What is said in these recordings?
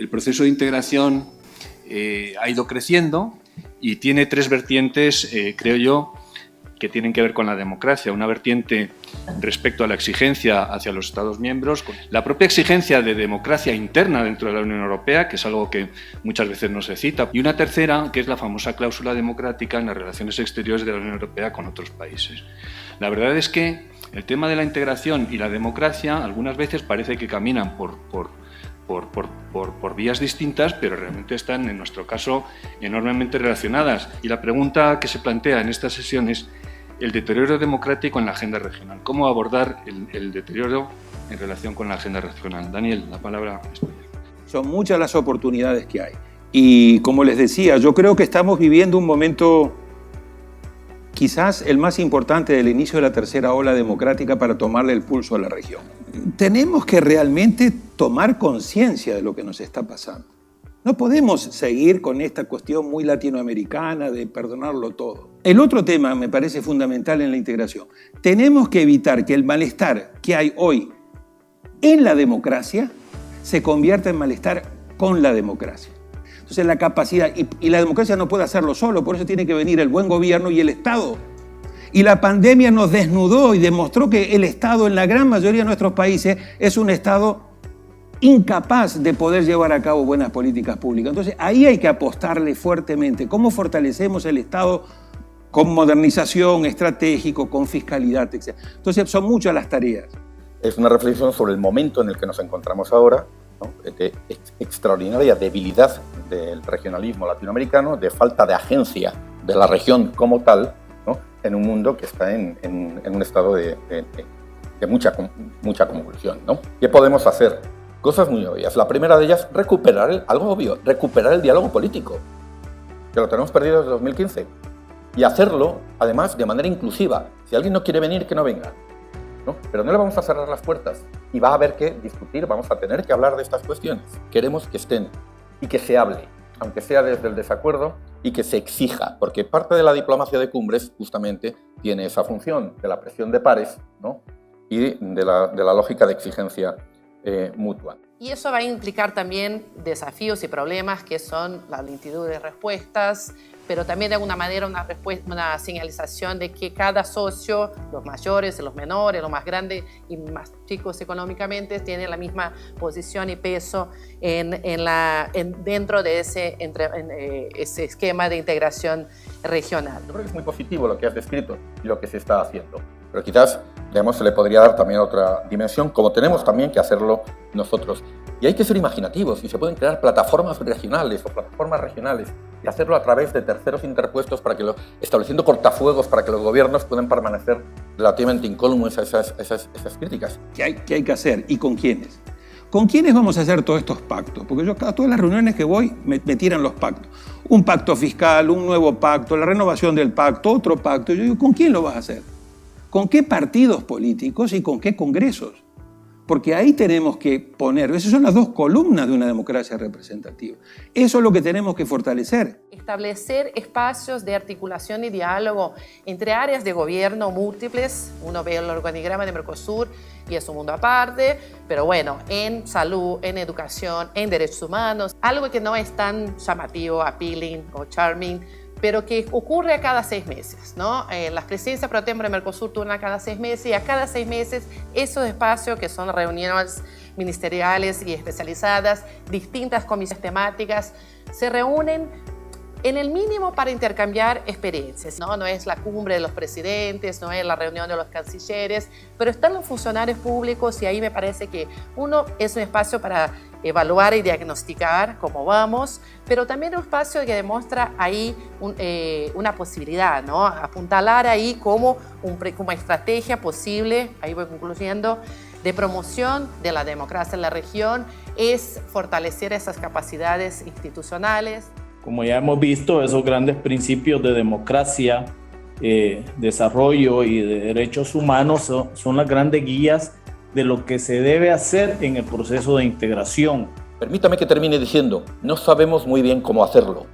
El proceso de integración ha ido creciendo y tiene tres vertientes, creo yo, que tienen que ver con la democracia. Una vertiente respecto a la exigencia hacia los Estados miembros, la propia exigencia de democracia interna dentro de la Unión Europea, que es algo que muchas veces no se cita, y una tercera, que es la famosa cláusula democrática en las relaciones exteriores de la Unión Europea con otros países. La verdad es que el tema de la integración y la democracia algunas veces parece que caminan por vías distintas, pero realmente están, en nuestro caso, enormemente relacionadas. Y la pregunta que se plantea en esta sesión es el deterioro democrático en la agenda regional. ¿Cómo abordar el deterioro en relación con la agenda regional? Daniel, la palabra es tuya. Son muchas las oportunidades que hay. Y como les decía, yo creo que estamos viviendo un momento quizás el más importante del inicio de la tercera ola democrática para tomarle el pulso a la región. Tenemos que realmente tomar conciencia de lo que nos está pasando. No podemos seguir con esta cuestión muy latinoamericana de perdonarlo todo. El otro tema me parece fundamental en la integración. Tenemos que evitar que el malestar que hay hoy en la democracia se convierta en malestar con la democracia. Entonces la capacidad, y la democracia no puede hacerlo solo, por eso tiene que venir el buen gobierno y el Estado. Y la pandemia nos desnudó y demostró que el Estado en la gran mayoría de nuestros países es un Estado incapaz de poder llevar a cabo buenas políticas públicas. Entonces ahí hay que apostarle fuertemente. ¿Cómo fortalecemos el Estado con modernización, estratégico, con fiscalidad, etc.? Entonces son muchas las tareas. Es una reflexión sobre el momento en el que nos encontramos ahora, ¿no? De extraordinaria debilidad del regionalismo latinoamericano, de falta de agencia de la región como tal, ¿no? En un mundo que está en un estado de mucha convulsión, ¿no? ¿Qué podemos hacer? Cosas muy obvias. La primera de ellas, algo obvio, recuperar el diálogo político, que lo tenemos perdido desde 2015, y hacerlo, además, de manera inclusiva. Si alguien no quiere venir, que no venga, ¿no? Pero no le vamos a cerrar las puertas y va a haber que discutir, vamos a tener que hablar de estas cuestiones. Queremos que estén y que se hable, aunque sea desde el desacuerdo, y que se exija, porque parte de la diplomacia de cumbres justamente tiene esa función de la presión de pares, ¿no? Y de la lógica de exigencia mutua. Y eso va a implicar también desafíos y problemas que son la lentitud de respuestas, pero también de alguna manera una señalización de que cada socio, los mayores, los menores, los más grandes y más chicos económicamente, tienen la misma posición y peso dentro de ese esquema de integración regional. Yo creo que es muy positivo lo que has descrito y lo que se está haciendo, pero quizás, digamos, se le podría dar también otra dimensión, como tenemos también que hacerlo nosotros. Y hay que ser imaginativos y se pueden crear plataformas regionales o plataformas regionales y hacerlo a través de terceros interpuestos estableciendo cortafuegos para que los gobiernos puedan permanecer relativamente incólumes a esas críticas. ¿Qué hay que hacer y con quiénes? ¿Con quiénes vamos a hacer todos estos pactos? Porque yo a todas las reuniones que voy me tiran los pactos. Un pacto fiscal, un nuevo pacto, la renovación del pacto, otro pacto. Yo digo, ¿con quién lo vas a hacer? ¿Con qué partidos políticos y con qué congresos? Porque ahí tenemos que poner, esas son las dos columnas de una democracia representativa. Eso es lo que tenemos que fortalecer. Establecer espacios de articulación y diálogo entre áreas de gobierno múltiples. Uno ve el organigrama de Mercosur y es un mundo aparte, pero bueno, en salud, en educación, en derechos humanos, algo que no es tan llamativo, appealing o charming, pero que ocurre a cada 6 meses, ¿no? Las presidencias pro tempore de Mercosur turnan cada 6 meses y a cada 6 meses esos espacios que son reuniones ministeriales y especializadas, distintas comisiones temáticas, se reúnen en el mínimo para intercambiar experiencias, ¿no? No es la cumbre de los presidentes, no es la reunión de los cancilleres, pero están los funcionarios públicos y ahí me parece que uno es un espacio para evaluar y diagnosticar cómo vamos, pero también un espacio que demuestra ahí una posibilidad, ¿no? Apuntalar ahí como una estrategia posible, ahí voy concluyendo, de promoción de la democracia en la región, es fortalecer esas capacidades institucionales. Como ya hemos visto, esos grandes principios de democracia, desarrollo y de derechos humanos son las grandes guías de lo que se debe hacer en el proceso de integración. Permítame que termine diciendo, no sabemos muy bien cómo hacerlo.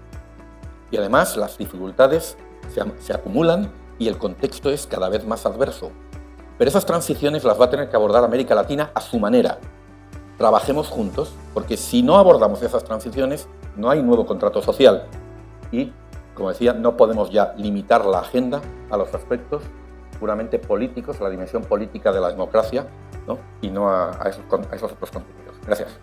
Y además las dificultades se acumulan y el contexto es cada vez más adverso. Pero esas transiciones las va a tener que abordar América Latina a su manera, trabajemos juntos, porque si no abordamos esas transiciones, no hay nuevo contrato social. Y, como decía, no podemos ya limitar la agenda a los aspectos puramente políticos, a la dimensión política de la democracia, ¿no? Y no a esos otros contenidos. Gracias.